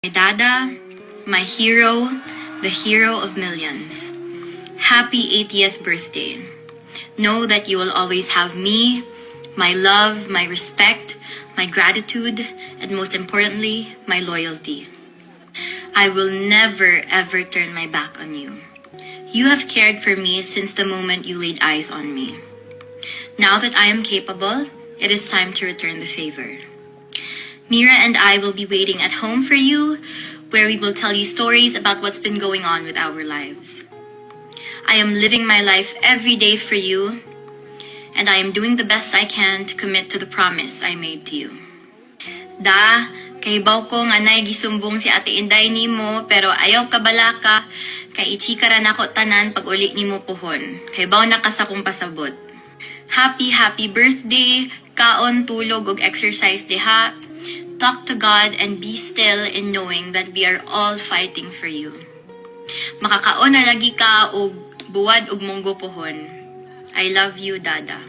My dada, my hero, the hero of millions. Happy 80th birthday. Know that you will always have me, my love, my respect, my gratitude, and most importantly, my loyalty. I will never ever turn my back on you. You have cared for me since the moment you laid eyes on me. Now that I am capable, it is time to return the favor. Mira and I will be waiting at home for you, where we will tell you stories about what's been going on with our lives. I am living my life every day for you, and I am doing the best I can to commit to the promise I made to you. Da, kahibaw ko nga nay gisumbong si Ate Inday nimo, pero ayaw kabalaka, kay ichikaran ako tanan pag uli nimo pohon. Kahibaw na ka sa kong pasabot. Happy birthday, kaon, tulog, og exercise diha. Talk to God and be still in knowing that we are all fighting for you. Makakaon na lagi ka og buwad og munggo pohon. I love you, Dada.